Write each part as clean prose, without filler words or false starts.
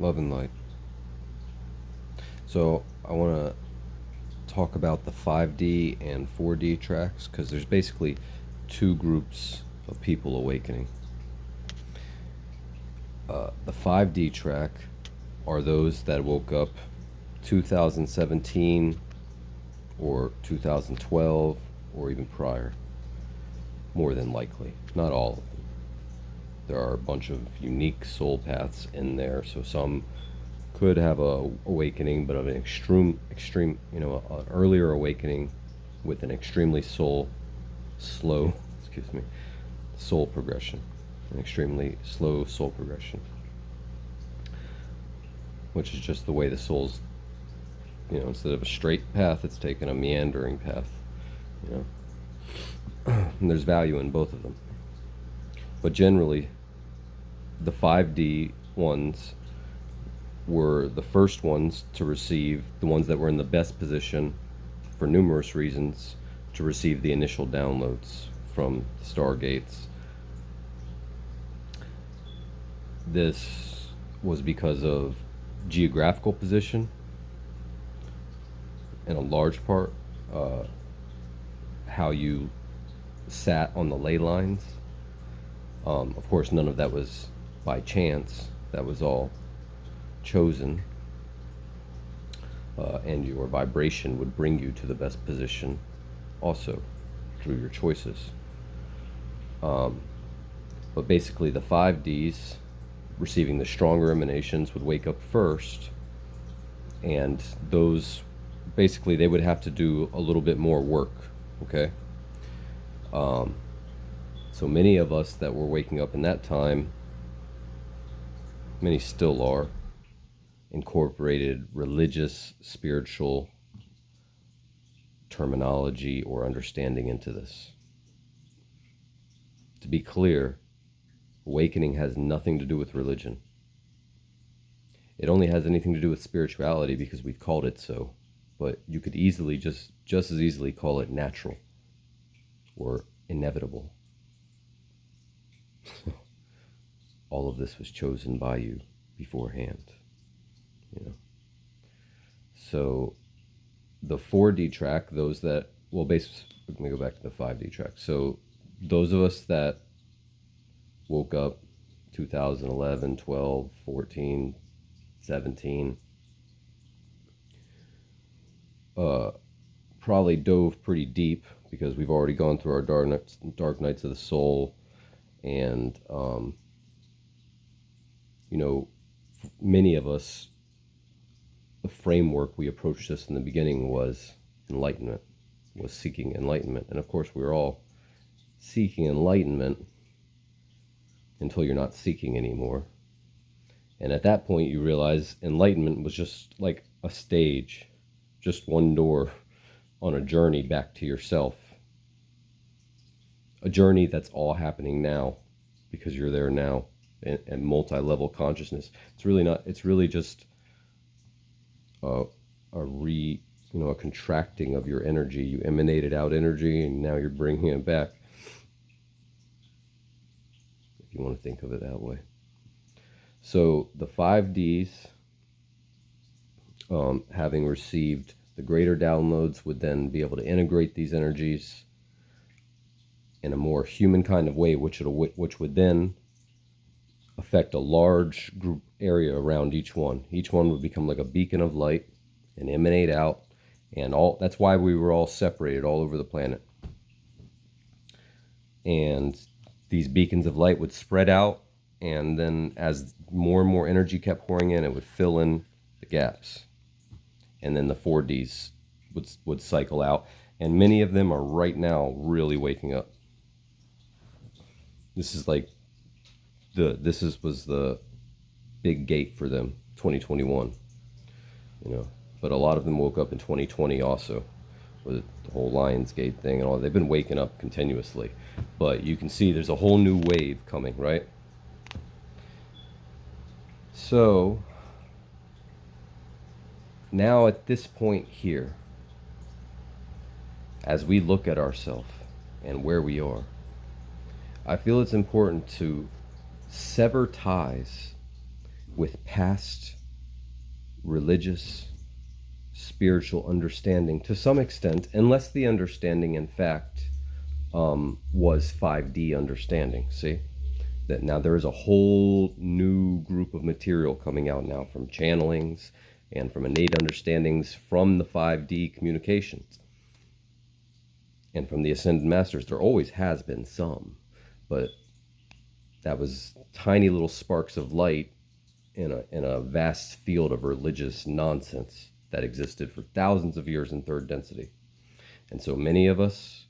Love and light. So I want to talk about the 5D and 4D tracks because there's basically two groups of people awakening. The 5D track are those that woke up 2017 or 2012 or even prior, more than likely. Not all of them. There are a bunch of unique soul paths in there, so some could have a awakening, but of an extreme, an earlier awakening with an extremely slow, excuse me, soul progression, an extremely slow soul progression, which is just the way the soul's, instead of a straight path, it's taken a meandering path, you know. And there's value in both of them. But generally, the 5D ones were the first ones to receive, the ones that were in the best position for numerous reasons, to receive the initial downloads from the Stargates. This was because of geographical position, in a large part, how you sat on the ley lines. Of course, none of that was by chance. That was all chosen. And your vibration would bring you to the best position also through your choices. But basically, the 5Ds receiving the stronger emanations would wake up first, and those basically they would have to do a little bit more work. Okay. So many of us that were waking up in that time, many still are, incorporated religious, spiritual terminology or understanding into this. To be clear, awakening has nothing to do with religion. It only has anything to do with spirituality because we've called it so. But you could easily, just as easily, call it natural or inevitable. All of this was chosen by you beforehand. So the 4D track, those that, well, let me go back to the 5D track. So those of us that woke up 2011, 12, 14, 17, probably dove pretty deep because we've already gone through our dark nights of the soul, and many of us, the framework we approached this in the beginning was enlightenment, was seeking enlightenment. And of course, we're all seeking enlightenment until you're not seeking anymore. And at that point, you realize enlightenment was just like a stage, just one door on a journey back to yourself. A journey that's all happening now because you're there now, and multi-level consciousness. It's really not, it's really just a contracting of your energy. You emanated out energy and now you're bringing it back, if you want to think of it that way. So the 5Ds, having received the greater downloads, would then be able to integrate these energies in a more human kind of way, which would then affect a large group area around each one. Each one would become like a beacon of light and emanate out, and that's why we were all separated all over the planet. And these beacons of light would spread out, and then as more and more energy kept pouring in, it would fill in the gaps. And then the 4Ds would cycle out, and many of them are right now really waking up. This is like was the big gate for them, 2021. But a lot of them woke up in 2020 also, with the whole Lionsgate thing and all. They've been waking up continuously, but you can see there's a whole new wave coming, right? So now at this point here, as we look at ourselves and where we are, I feel it's important to sever ties with past religious, spiritual understanding to some extent, unless the understanding, in fact, was 5D understanding. See? That now there is a whole new group of material coming out now from channelings and from innate understandings from the 5D communications. And from the Ascended Masters, there always has been some, but that was tiny little sparks of light in a vast field of religious nonsense that existed for thousands of years in third density. And so many of us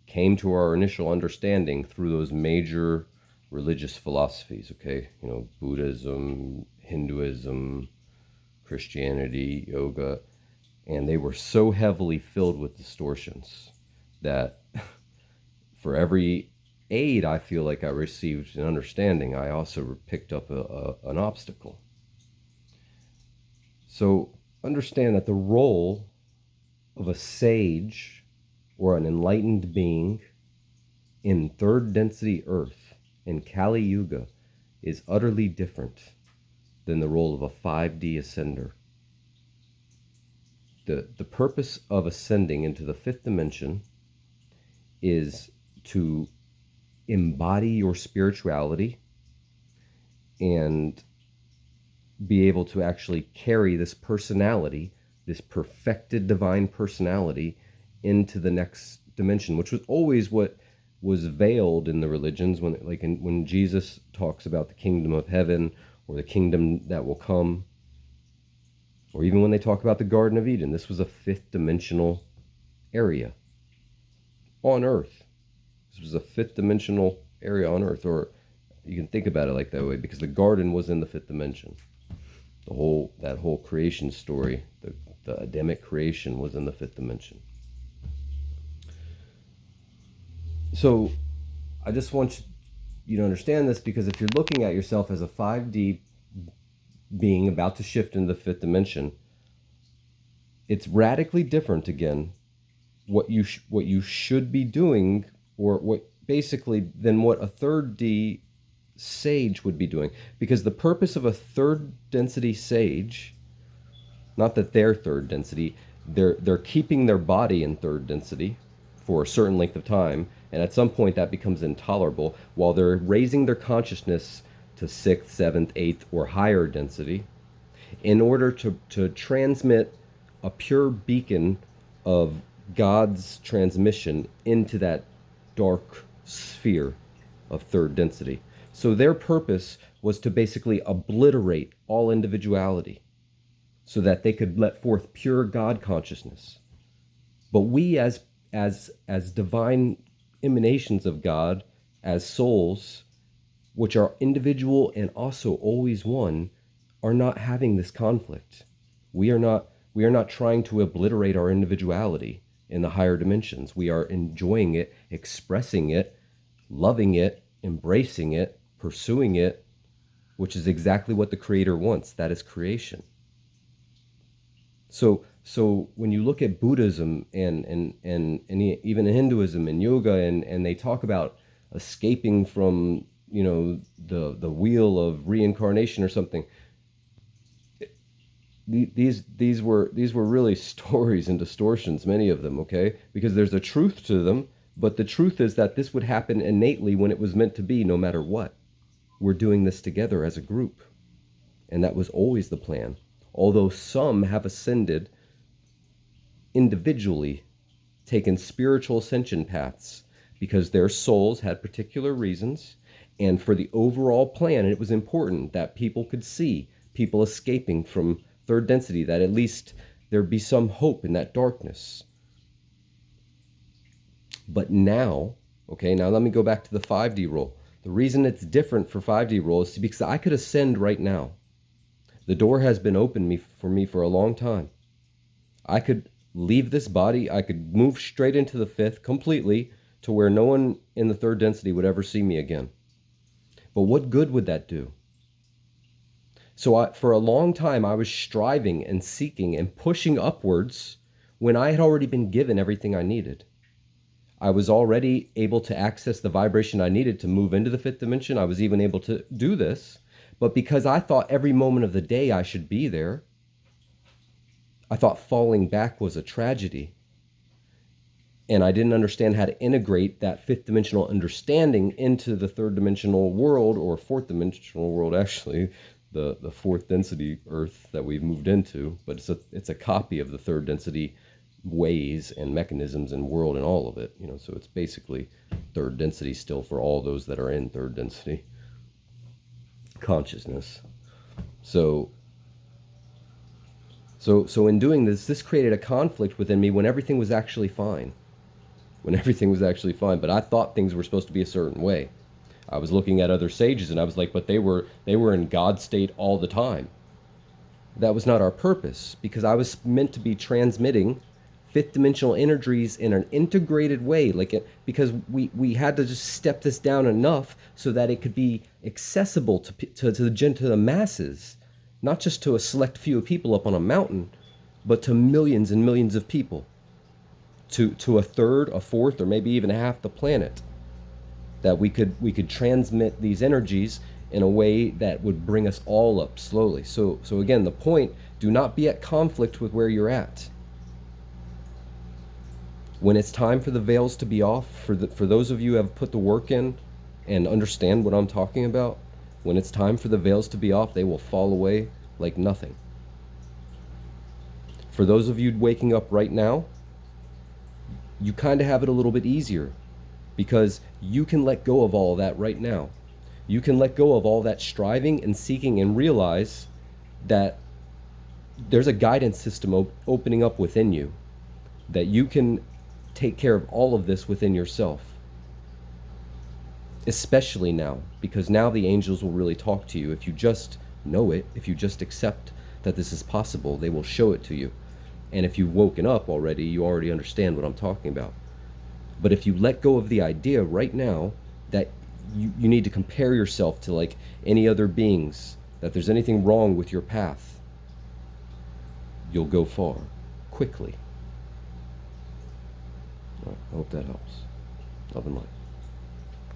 came to our initial understanding through those major religious philosophies, okay? You know, Buddhism, Hinduism, Christianity, yoga, and they were so heavily filled with distortions that for every aid I feel like I received in understanding, I also picked up an obstacle. So understand that the role of a sage or an enlightened being in third density Earth, in Kali Yuga, is utterly different than the role of a 5D ascender. The purpose of ascending into the fifth dimension is to embody your spirituality and be able to actually carry this personality, this perfected divine personality, into the next dimension, which was always what was veiled in the religions when Jesus talks about the kingdom of heaven or the kingdom that will come, or even when they talk about the Garden of Eden. This was a fifth dimensional area on Earth. This was a fifth dimensional area on Earth, or you can think about it like that way, because the garden was in the fifth dimension. That whole creation story, the Adamic creation, was in the fifth dimension. So I just want you to understand this, because if you're looking at yourself as a 5D being about to shift into the fifth dimension, it's radically different again what you should be doing, or what basically than what a third D sage would be doing. Because the purpose of a third density sage, not that they're third density, they're keeping their body in third density for a certain length of time, and at some point that becomes intolerable, while they're raising their consciousness to 6th, 7th, 8th, or higher density in order to transmit a pure beacon of God's transmission into that dark sphere of third density. So their purpose was to basically obliterate all individuality so that they could let forth pure God consciousness. But we as divine emanations of God, as souls, which are individual and also always one, are not having this conflict. We are not trying to obliterate our individuality in the higher dimensions. We are enjoying it, expressing it, loving it, embracing it, pursuing it, which is exactly what the Creator wants. That is creation. So when you look at Buddhism and even Hinduism and yoga, and they talk about escaping from, you know, the wheel of reincarnation or something, these were really stories and distortions, many of them, okay? Because there's a truth to them, but the truth is that this would happen innately when it was meant to be, no matter what. We're doing this together as a group, and that was always the plan. Although some have ascended individually, taken spiritual ascension paths because their souls had particular reasons, and for the overall plan, it was important that people could see people escaping from third density, that at least there'd be some hope in that darkness. But now, okay, now let me go back to the 5D role. The reason it's different for 5D role is because I could ascend right now. The door has been open for me for a long time. I could leave this body. I could move straight into the fifth completely to where no one in the third density would ever see me again. But what good would that do? So for a long time, I was striving and seeking and pushing upwards when I had already been given everything I needed. I was already able to access the vibration I needed to move into the fifth dimension. I was even able to do this. But because I thought every moment of the day I should be there, I thought falling back was a tragedy. And I didn't understand how to integrate that fifth dimensional understanding into the third dimensional world, or fourth dimensional world, actually, the fourth density Earth that we've moved into. But it's a copy of the third density ways and mechanisms and world and all of it. So it's basically third density still for all those that are in third density consciousness. So in doing this created a conflict within me when everything was actually fine. But I thought things were supposed to be a certain way. I was looking at other sages and I was like, but they were in God state all the time. That was not our purpose, because I was meant to be transmitting fifth dimensional energies in an integrated way, because we had to just step this down enough so that it could be accessible to the masses, not just to a select few people up on a mountain, but to millions and millions of people. To a third, a fourth, or maybe even half the planet, that we could transmit these energies in a way that would bring us all up slowly. So again, the point: do not be at conflict with where you're at. When it's time for the veils to be off, for those of you who have put the work in and understand what I'm talking about, when it's time for the veils to be off, they will fall away like nothing. For those of you waking up right now, you kind of have it a little bit easier, because you can let go of all that right now. You can let go of all that striving and seeking and realize that there's a guidance system opening up within you, that you can take care of all of this within yourself. Especially now, because now the angels will really talk to you. If you just know it, if you just accept that this is possible, they will show it to you. And if you've woken up already, you already understand what I'm talking about. But if you let go of the idea right now that you need to compare yourself to like any other beings, that there's anything wrong with your path, you'll go far, quickly. I hope that helps. Love and light.